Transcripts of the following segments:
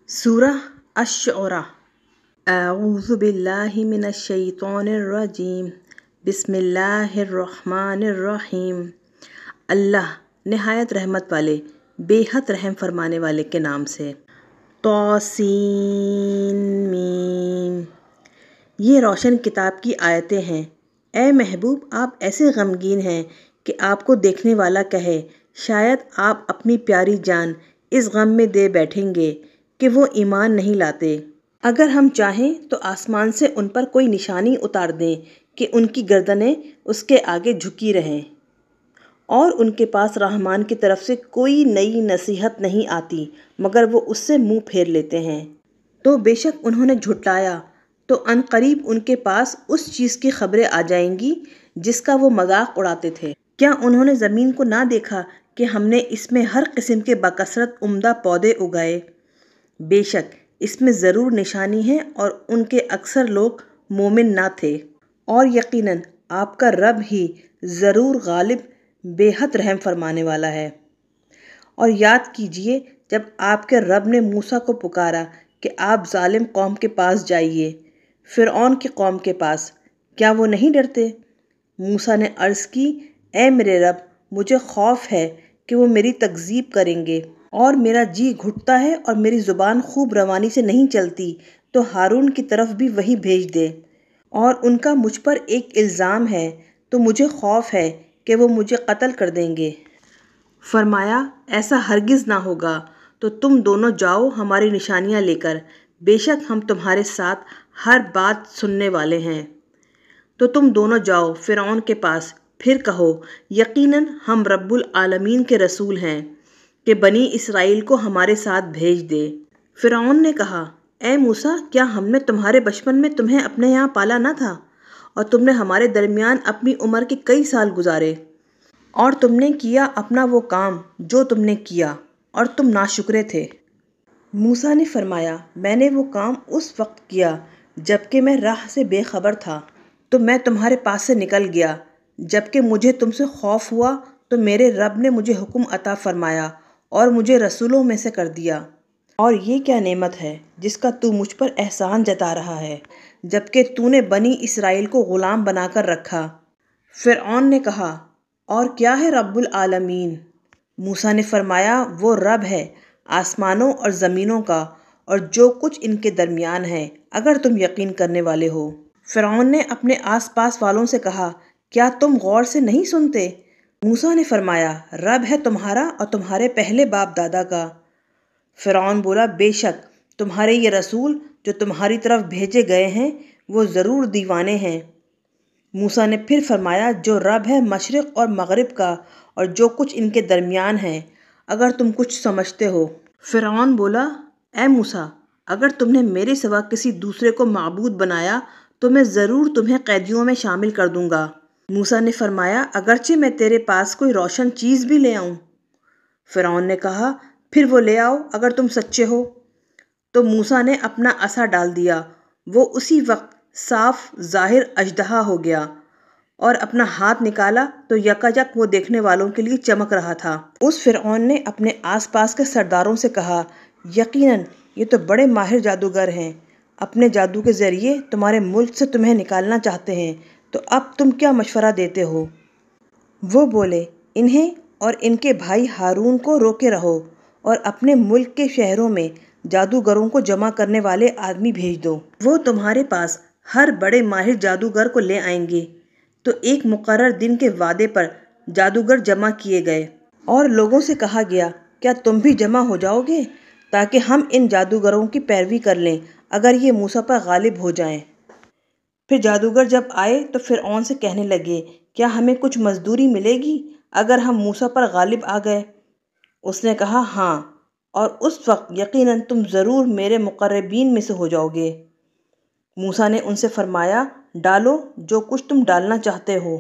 सूरह अश-शुअरा। अऊज़ु बिल्लाहि मिनश शैतानिर रजीम। बिस्मिल्लाहिर्रहमानिर्रहीम। अल्लाह निहायत रहमत वाले बेहद रहम फरमाने वाले के नाम से। तौसीन मीम। ये रोशन किताब की आयतें हैं। ए महबूब, आप ऐसे गमगीन हैं कि आपको देखने वाला कहे, शायद आप अपनी प्यारी जान इस गम में दे बैठेंगे कि वो ईमान नहीं लाते। अगर हम चाहें तो आसमान से उन पर कोई निशानी उतार दें कि उनकी गर्दनें उसके आगे झुकी रहें, और उनके पास रहमान की तरफ से कोई नई नसीहत नहीं आती मगर वो उससे मुंह फेर लेते हैं। तो बेशक उन्होंने झुटलाया तो अनकरीब उनके पास उस चीज़ की खबरें आ जाएंगी जिसका वो मजाक उड़ाते थे। क्या उन्होंने ज़मीन को ना देखा कि हमने इसमें हर किस्म के बाकसरत उम्दा पौधे उगाए? बेशक इसमें ज़रूर निशानी है और उनके अक्सर लोग मोमिन ना थे। और यकीनन आपका रब ही ज़रूर गालिब बेहद रहम फरमाने वाला है। और याद कीजिए जब आपके रब ने मूसा को पुकारा कि आप जालिम कौम के पास जाइए, फ़िरऔन की कौम के पास, क्या वो नहीं डरते? मूसा ने अर्ज़ की, ए मेरे रब, मुझे खौफ है कि वो मेरी तकज़ीब करेंगे और मेरा जी घुटता है और मेरी ज़ुबान खूब रवानी से नहीं चलती, तो हारून की तरफ भी वही भेज दे। और उनका मुझ पर एक इल्ज़ाम है तो मुझे खौफ है कि वो मुझे कत्ल कर देंगे। फरमाया, ऐसा हरगिज़ ना होगा, तो तुम दोनों जाओ हमारी निशानियाँ लेकर, बेशक हम तुम्हारे साथ हर बात सुनने वाले हैं। तो तुम दोनों जाओ फ़िरऔन के पास, फिर कहो, यकीनन हम रब्बुल आलमीन के रसूल हैं कि बनी इसराइल को हमारे साथ भेज दे। फ़िरऔन ने कहा, ए मूसा, क्या हमने तुम्हारे बचपन में तुम्हें अपने यहाँ पाला न था और तुमने हमारे दरमियान अपनी उम्र के कई साल गुजारे, और तुमने किया अपना वो काम जो तुमने किया और तुम नाशुक्रे थे। मूसा ने फरमाया, मैंने वो काम उस वक्त किया जबकि मैं राह से बेखबर था, तो मैं तुम्हारे पास से निकल गया। जबकि मुझे तुमसे खौफ हुआ तो मेरे रब ने मुझे हुक्म अता फरमाया और मुझे रसूलों में से कर दिया। और ये क्या नेमत है जिसका तू मुझ पर एहसान जता रहा है, जबकि तूने बनी इसराइल को ग़ुलाम बनाकर रखा। फ़िरऔन ने कहा, और क्या है रब्बुल आलमीन? मूसा ने फरमाया, वो रब है आसमानों और ज़मीनों का और जो कुछ इनके दरमियान है, अगर तुम यकीन करने वाले हो। फ़िरऔन ने अपने आसपास वालों से कहा, क्या तुम गौर से नहीं सुनते? मूसा ने फरमाया, रब है तुम्हारा और तुम्हारे पहले बाप दादा का। फ़िरऔन बोला, बेशक तुम्हारे ये रसूल जो तुम्हारी तरफ भेजे गए हैं वो ज़रूर दीवाने हैं। मूसा ने फिर फरमाया, जो रब है मशरिक़ और मग़रिब का और जो कुछ इनके दरमियान है, अगर तुम कुछ समझते हो। फ़िरऔन बोला, ए मूसा, अगर तुमने मेरे सिवा किसी दूसरे को माबूद बनाया तो मैं ज़रूर तुम्हें कैदियों में शामिल कर दूंगा। मूसा ने फरमाया, अगरचे मैं तेरे पास कोई रोशन चीज़ भी ले आऊँ? फ़िरऔन ने कहा, फिर वो ले आओ अगर तुम सच्चे हो। तो मूसा ने अपना असा डाल दिया, वो उसी वक्त साफ ज़ाहिर अजदहा हो गया, और अपना हाथ निकाला तो यकायक वो देखने वालों के लिए चमक रहा था। उस फ़िरऔन ने अपने आसपास के सरदारों से कहा, यकीनन ये तो बड़े माहिर जादूगर हैं, अपने जादू के ज़रिए तुम्हारे मुल्क से तुम्हें निकालना चाहते हैं, तो अब तुम क्या मशवरा देते हो? वो बोले, इन्हें और इनके भाई हारून को रोके रहो और अपने मुल्क के शहरों में जादूगरों को जमा करने वाले आदमी भेज दो। वो तुम्हारे पास हर बड़े माहिर जादूगर को ले आएंगे। तो एक मुकर्रर दिन के वादे पर जादूगर जमा किए गए और लोगों से कहा गया, क्या तुम भी जमा हो जाओगे ताकि हम इन जादूगरों की पैरवी कर लें अगर ये मूसा पर गालिब हो जाएं। फिर जादूगर जब आए तो फ़िरऔन से कहने लगे, क्या हमें कुछ मजदूरी मिलेगी अगर हम मूसा पर गालिब आ गए? उसने कहा, हाँ, और उस वक्त यकीनन तुम ज़रूर मेरे मुक़र्रबीन में से हो जाओगे। मूसा ने उनसे फरमाया, डालो जो कुछ तुम डालना चाहते हो।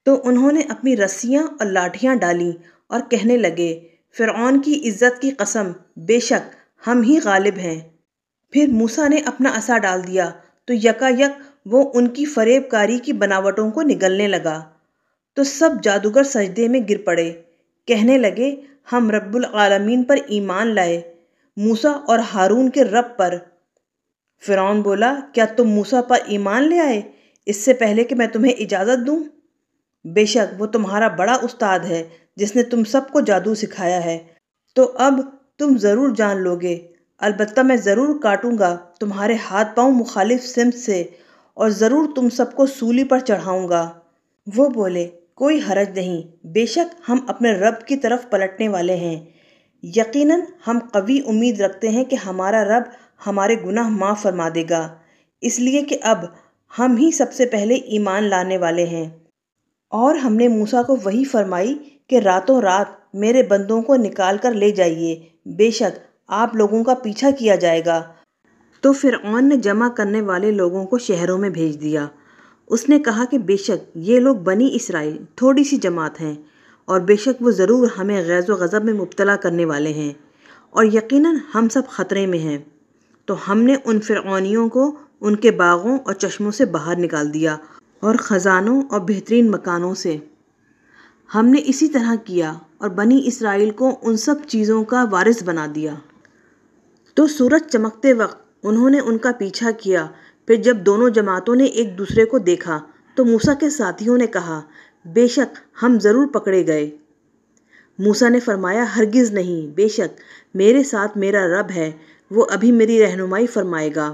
तो उन्होंने अपनी रस्सियाँ और लाठियाँ डालीं और कहने लगे, फ़िरऔन की इज़्ज़त की कसम, बेशक हम ही गालिब हैं। फिर मूसा ने अपना असा डाल दिया तो यकायक वो उनकी फरेबकारी की बनावटों को निगलने लगा। तो सब जादूगर सजदे में गिर पड़े, कहने लगे, हम रब्बुल आलमीन पर ईमान लाए, موسیٰ اور ہارون کے رب پر۔ فرعون بولا، کیا تم موسیٰ پر ایمان لے آئے اس سے پہلے کہ میں تمہیں اجازت دوں؟ بے شک وہ تمہارا بڑا استاد ہے جس نے تم سب کو جادو سکھایا ہے، تو اب تم ضرور جان لوگے، البتہ میں ضرور کاٹوں گا تمہارے ہاتھ پاؤں مخالف سمت سے، اور ضرور تم سب کو سولی پر چڑھاؤں گا۔ وہ بولے، کوئی حرج نہیں، بے شک ہم اپنے رب کی طرف پلٹنے والے ہیں، یقیناً ہم قوی امید رکھتے ہیں کہ ہمارا رب ہمارے گناہ معاف فرما دے گا، اس لیے کہ اب ہم ہی سب سے پہلے ایمان لانے والے ہیں۔ اور ہم نے موسیٰ کو وحی فرمائی کہ راتوں رات میرے بندوں کو نکال کر لے جائیے، بے شک آپ لوگوں کا پیچھا کیا جائے گا۔ تو فرعون نے جمع کرنے والے لوگوں کو شہروں میں بھیج دیا۔ اس نے کہا کہ بے شک یہ لوگ بنی اسرائیل تھوڑی سی جماعت ہیں، اور بے شک وہ ضرور ہمیں غیظ و غضب میں مبتلا کرنے والے ہیں، اور یقیناً ہم سب خطرے میں ہیں۔ تو ہم نے ان فرعونیوں کو ان کے باغوں اور چشموں سے باہر نکال دیا، اور خزانوں اور بہترین مکانوں سے۔ ہم نے اسی طرح کیا اور بنی اسرائیل کو ان سب چیزوں کا وارث بنا دیا۔ تو سورج چمکتے وقت انہوں نے ان کا پیچھا کیا، پھر جب دونوں جماعتوں نے ایک دوسرے کو دیکھا تو موسیٰ کے ساتھیوں نے کہا، بے شک ہم ضرور پکڑے گئے۔ موسیٰ نے فرمایا، ہرگز نہیں، بے شک میرے ساتھ میرا رب ہے، وہ ابھی میری رہنمائی فرمائے گا۔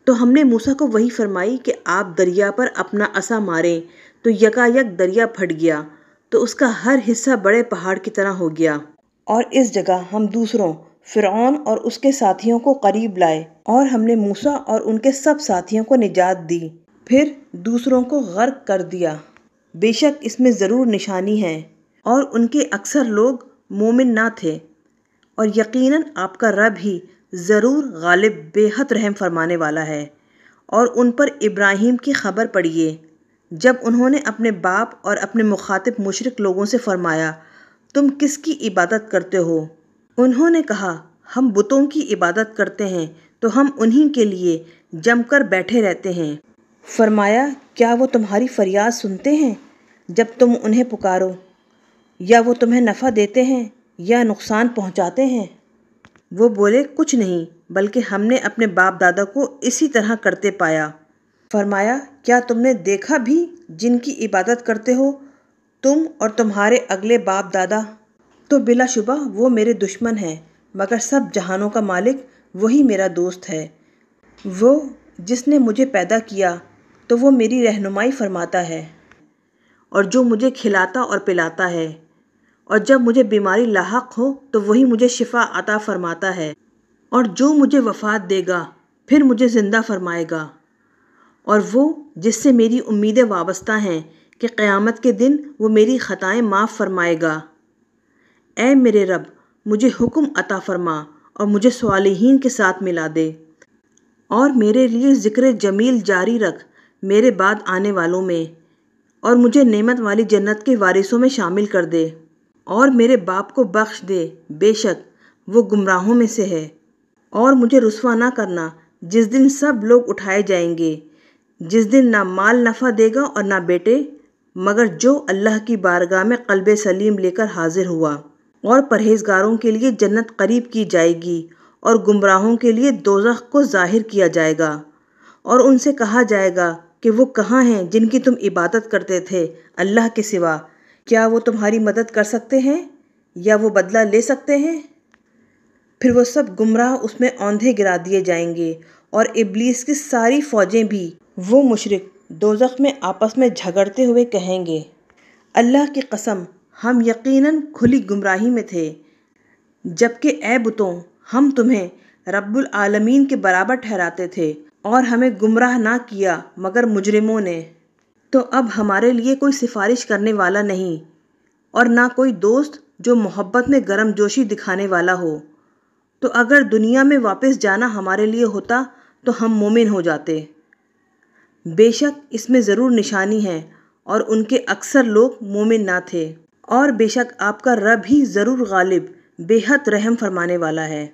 تو ہم نے موسیٰ کو وحی فرمائی کہ آپ دریا پر اپنا عصا ماریں، تو یکا یک دریا پھٹ گیا، تو اس کا ہر حصہ بڑے پہاڑ کی طرح ہو گیا۔ اور اس جگہ ہم دوسروں فرعون اور اس کے ساتھیوں کو قریب لائے، اور ہم نے موسیٰ اور ان کے سب ساتھیوں کو نجات دی، پھر دوسروں کو غرق کر دیا۔ بے شک اس میں ضرور نشانی ہے، اور ان کے اکثر لوگ مومن نہ تھے، اور یقیناً آپ کا رب ہی ضرور غالب بے حد رحم فرمانے والا ہے۔ اور ان پر ابراہیم کی خبر پڑھیے، جب انہوں نے اپنے باپ اور اپنے مخاطب مشرک لوگوں سے فرمایا، تم کس کی عبادت کرتے ہو؟ انہوں نے کہا، ہم بتوں کی عبادت کرتے ہیں، تو ہم انہی کے لیے جم کر بیٹھے رہتے ہیں۔ فرمایا، کیا وہ تمہاری فریاد سنتے ہیں جب تم انہیں پکارو؟ یا وہ تمہیں نفع دیتے ہیں یا نقصان پہنچاتے ہیں؟ وہ بولے، کچھ نہیں، بلکہ ہم نے اپنے باپ دادا کو اسی طرح کرتے پایا۔ فرمایا، کیا تم نے دیکھا بھی جن کی عبادت کرتے ہو تم اور تمہارے اگلے باپ دادا؟ تو بلا شبہ وہ میرے دشمن ہیں، مگر سب جہانوں کا مالک وہی میرا دوست ہے۔ وہ جس نے مجھے پیدا کیا تو وہ میری رہنمائی فرماتا ہے، اور جو مجھے کھلاتا اور پلاتا ہے، اور جب مجھے بیماری لاحق ہو تو وہی مجھے شفا عطا فرماتا ہے، اور جو مجھے وفات دے گا پھر مجھے زندہ فرمائے گا، اور وہ جس سے میری امیدیں وابستہ ہیں کہ قیامت کے دن وہ میری خطائیں معاف فرمائے گا۔ اے میرے رب، مجھے حکم عطا فرما اور مجھے صالحین کے ساتھ ملا دے، اور میرے لیے ذکر جمیل جاری رکھ میرے بعد آنے والوں میں، اور مجھے نعمت والی جنت کے وارثوں میں شامل کر دے، اور میرے باپ کو بخش دے، بے شک وہ گمراہوں میں سے ہے، اور مجھے رسوا نہ کرنا جس دن سب لوگ اٹھائے جائیں گے، جس دن نہ مال نفع دے گا اور نہ بیٹے، مگر جو اللہ کی بارگاہ میں قلب سلیم لے کر حاضر ہوا۔ اور پرہیزگاروں کے لیے جنت قریب کی جائے گی، اور گمراہوں کے لیے دوزخ کو ظاہر کیا جائے گا، اور ان سے کہا جائے گا کہ وہ کہاں ہیں جن کی تم عبادت کرتے تھے اللہ کے سوا؟ کیا وہ تمہاری مدد کر سکتے ہیں یا وہ بدلہ لے سکتے ہیں؟ پھر وہ سب گمراہ اس میں اوندھے گرا دیے جائیں گے، اور ابلیس کی ساری فوجیں بھی۔ وہ مشرک دوزخ میں آپس میں جھگڑتے ہوئے کہیں گے، اللہ کی قسم ہم یقیناً کھلی گمراہی میں تھے، جبکہ اے بتوں ہم تمہیں رب العالمین کے برابر ٹھہراتے تھے، اور ہمیں گمراہ نہ کیا مگر مجرموں نے۔ تو اب ہمارے لیے کوئی سفارش کرنے والا نہیں، اور نہ کوئی دوست جو محبت میں گرم جوشی دکھانے والا ہو۔ تو اگر دنیا میں واپس جانا ہمارے لیے ہوتا تو ہم مومن ہو جاتے۔ بے شک اس میں ضرور نشانی ہے، اور ان کے اکثر لوگ مومن نہ تھے، اور بے شک آپ کا رب ہی ضرور غالب بے حد رحم فرمانے والا ہے۔